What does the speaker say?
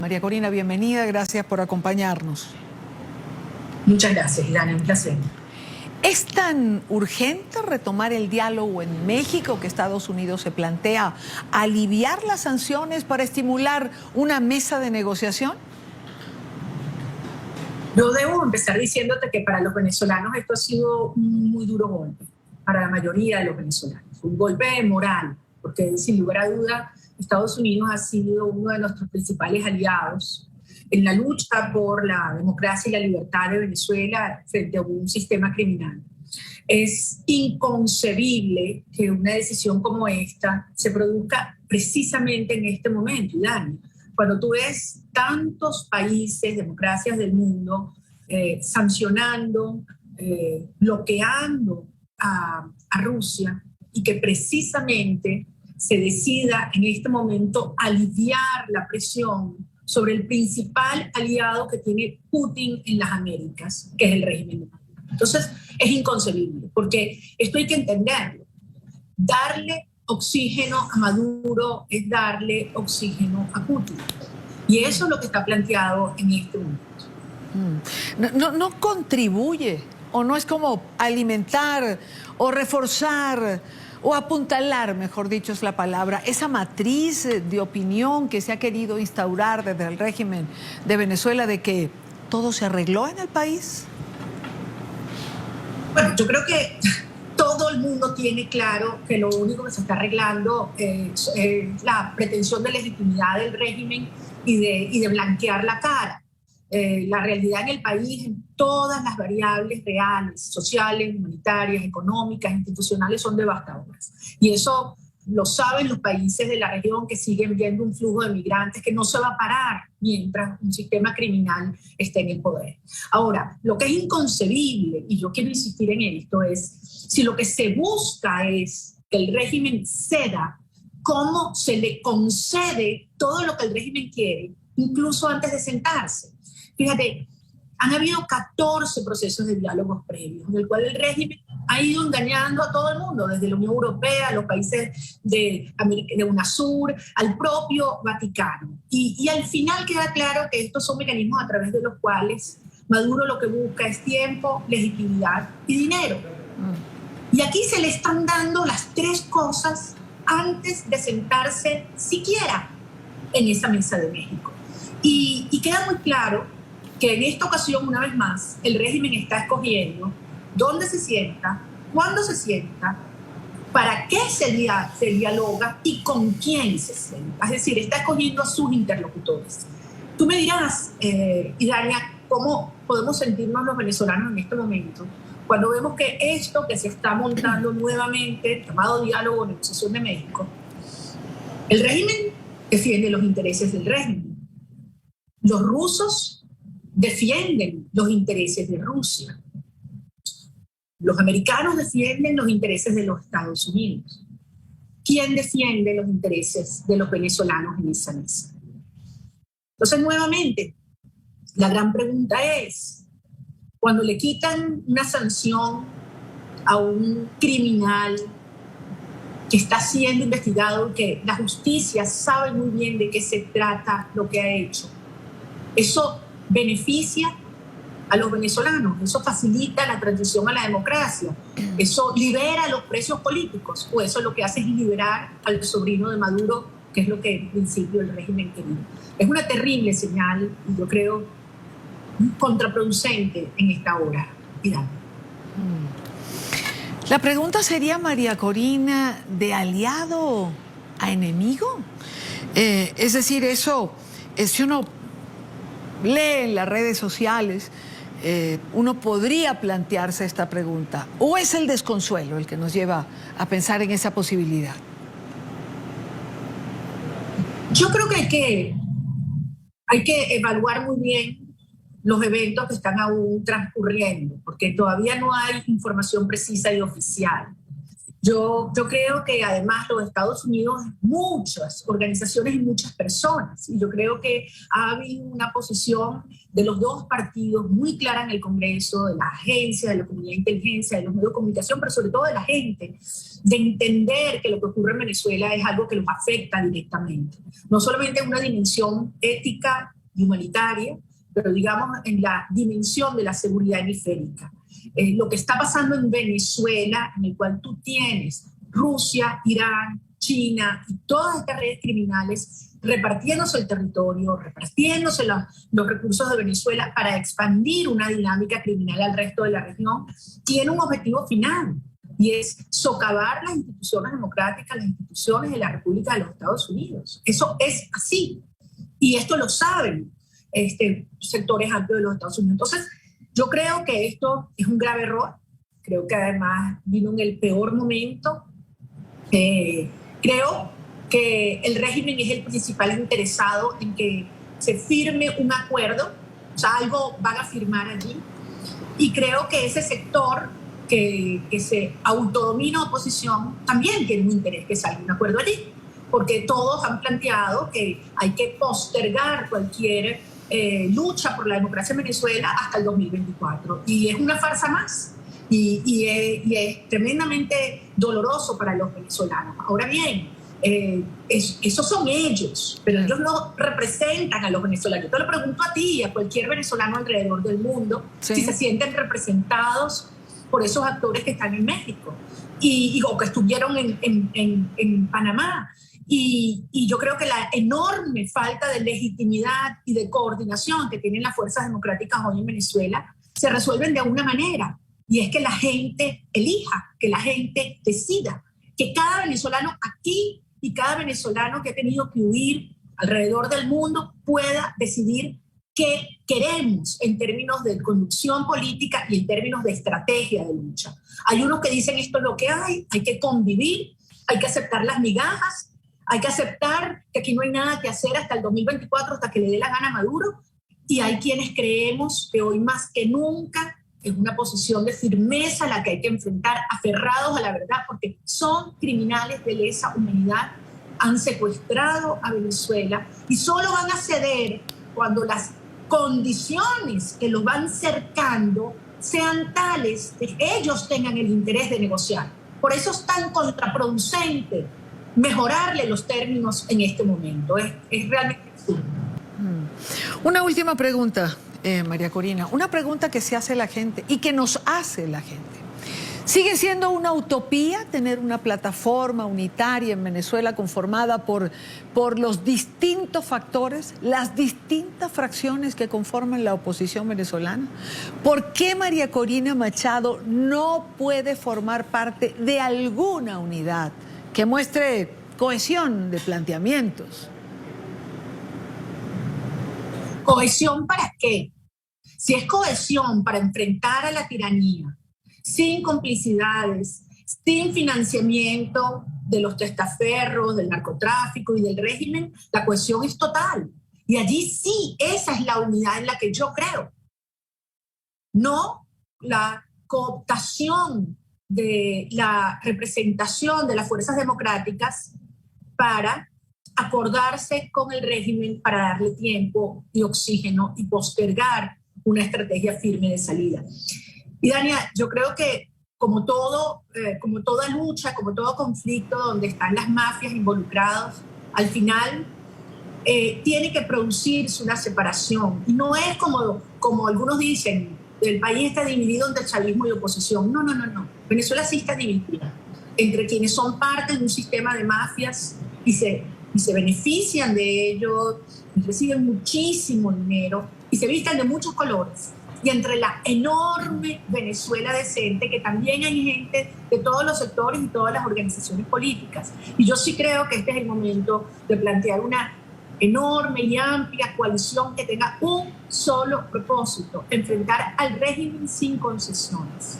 María Corina, bienvenida, gracias por acompañarnos. Muchas gracias, Ilana, un placer. ¿Es tan urgente retomar el diálogo en México que Estados Unidos se plantea aliviar las sanciones para estimular una mesa de negociación? Yo debo empezar diciéndote que para los venezolanos esto ha sido un muy duro golpe, para la mayoría de los venezolanos. Un golpe moral, porque sin lugar a duda Estados Unidos ha sido uno de nuestros principales aliados en la lucha por la democracia y la libertad de Venezuela frente a un sistema criminal. Es inconcebible que una decisión como esta se produzca precisamente en este momento, Dani. Cuando tú ves tantos países, democracias del mundo, sancionando, bloqueando a Rusia, y que precisamente se decida en este momento aliviar la presión sobre el principal aliado que tiene Putin en las Américas, que es el régimen de Maduro. Entonces, es inconcebible, porque esto hay que entenderlo. Darle oxígeno a Maduro es darle oxígeno a Putin. Y eso es lo que está planteado en este momento. No contribuye, o no es como alimentar o reforzar o apuntalar, mejor dicho es la palabra, esa matriz de opinión que se ha querido instaurar desde el régimen de Venezuela de que todo se arregló en el país. Bueno, yo creo que todo el mundo tiene claro que lo único que se está arreglando es la pretensión de legitimidad del régimen y de blanquear la cara. La realidad en el país, en todas las variables reales, sociales, humanitarias, económicas, institucionales, son devastadoras. Y eso lo saben los países de la región que siguen viendo un flujo de migrantes que no se va a parar mientras un sistema criminal esté en el poder. Ahora, lo que es inconcebible, y yo quiero insistir en esto, es si lo que se busca es que el régimen ceda, cómo se le concede todo lo que el régimen quiere, incluso antes de sentarse. Fíjate, han habido 14 procesos de diálogos previos, en el cual el régimen ha ido engañando a todo el mundo, desde la Unión Europea, a los países de UNASUR, al propio Vaticano. Y al final queda claro que estos son mecanismos a través de los cuales Maduro lo que busca es tiempo, legitimidad y dinero. Y aquí se le están dando las tres cosas antes de sentarse siquiera en esa mesa de México. Y queda muy claro que en esta ocasión, una vez más, el régimen está escogiendo dónde se sienta, cuándo se sienta, para qué se dialoga y con quién se sienta. Es decir, está escogiendo a sus interlocutores. Tú me dirás, Idania, ¿cómo podemos sentirnos los venezolanos en este momento cuando vemos que esto que se está montando nuevamente, llamado diálogo o negociación de México, el régimen defiende los intereses del régimen? Los rusos defienden los intereses de Rusia. Los americanos defienden los intereses de los Estados Unidos. ¿Quién defiende los intereses de los venezolanos en esa mesa? Entonces, nuevamente, la gran pregunta es, cuando le quitan una sanción a un criminal que está siendo investigado y que la justicia sabe muy bien de qué se trata lo que ha hecho, eso beneficia a los venezolanos, eso facilita la transición a la democracia, eso libera a los presos políticos, o eso lo que hace es liberar al sobrino de Maduro, que es lo que en principio el régimen quería. Es una terrible señal, y yo creo contraproducente en esta hora. La pregunta sería, María Corina, ¿de aliado a enemigo? Es decir, eso, si uno lee en las redes sociales, uno podría plantearse esta pregunta. ¿O es el desconsuelo el que nos lleva a pensar en esa posibilidad? Yo creo que hay que evaluar muy bien los eventos que están aún transcurriendo, porque todavía no hay información precisa y oficial. Yo creo que además los Estados Unidos, muchas organizaciones y muchas personas, y yo creo que ha habido una posición de los dos partidos muy clara en el Congreso, de la agencia, de la comunidad de inteligencia, de los medios de comunicación, pero sobre todo de la gente, de entender que lo que ocurre en Venezuela es algo que los afecta directamente. No solamente en una dimensión ética y humanitaria, pero digamos en la dimensión de la seguridad hemisférica. Lo que está pasando en Venezuela, en el cual tú tienes Rusia, Irán, China y todas estas redes criminales repartiéndose el territorio, repartiéndose los recursos de Venezuela para expandir una dinámica criminal al resto de la región, tiene un objetivo final y es socavar las instituciones democráticas, las instituciones de la República de los Estados Unidos. Eso es así y esto lo saben sectores amplios de los Estados Unidos. Entonces, yo creo que esto es un grave error, creo que además vino en el peor momento. Creo que el régimen es el principal interesado en que se firme un acuerdo, o sea, algo van a firmar allí, y creo que ese sector que se autodomina oposición también tiene un interés que salga un acuerdo allí, porque todos han planteado que hay que postergar cualquier lucha por la democracia en Venezuela hasta el 2024. Y es una farsa más. Y es tremendamente doloroso para los venezolanos. Ahora bien, esos son ellos, pero ellos no representan a los venezolanos. Yo te lo pregunto a ti y a cualquier venezolano alrededor del mundo, sí, si se sienten representados por esos actores que están en México o que estuvieron en Panamá. Y yo creo que la enorme falta de legitimidad y de coordinación que tienen las fuerzas democráticas hoy en Venezuela se resuelven de una manera, y es que la gente elija, que la gente decida, que cada venezolano aquí y cada venezolano que ha tenido que huir alrededor del mundo pueda decidir qué queremos en términos de conducción política y en términos de estrategia de lucha. Hay unos que dicen esto es lo que hay que convivir, hay que aceptar las migajas, hay que aceptar que aquí no hay nada que hacer hasta el 2024, hasta que le dé la gana a Maduro. Y hay quienes creemos que hoy más que nunca es una posición de firmeza la que hay que enfrentar, aferrados a la verdad, porque son criminales de lesa humanidad, han secuestrado a Venezuela y solo van a ceder cuando las condiciones que los van cercando sean tales que ellos tengan el interés de negociar. Por eso es tan contraproducente mejorarle los términos en este momento. Es realmente absurdo. Una última pregunta, María Corina. Una pregunta que se hace la gente y que nos hace la gente. ¿Sigue siendo una utopía tener una plataforma unitaria en Venezuela conformada por los distintos factores, las distintas fracciones que conforman la oposición venezolana? ¿Por qué María Corina Machado no puede formar parte de alguna unidad que muestre cohesión de planteamientos? ¿Cohesión para qué? Si es cohesión para enfrentar a la tiranía, sin complicidades, sin financiamiento de los testaferros, del narcotráfico y del régimen, la cohesión es total. Y allí sí, esa es la unidad en la que yo creo. No la cooptación de la representación de las fuerzas democráticas para acordarse con el régimen para darle tiempo y oxígeno y postergar una estrategia firme de salida. Y Dania, yo creo que como toda lucha, como todo conflicto donde están las mafias involucradas, al final tiene que producirse una separación. Y no es como algunos dicen, el país está dividido entre chavismo y oposición. No. Venezuela sí está dividida entre quienes son parte de un sistema de mafias y se benefician de ello, y reciben muchísimo dinero y se visten de muchos colores. Y entre la enorme Venezuela decente, que también hay gente de todos los sectores y todas las organizaciones políticas. Y yo sí creo que este es el momento de plantear una enorme y amplia coalición que tenga un solo propósito: enfrentar al régimen sin concesiones.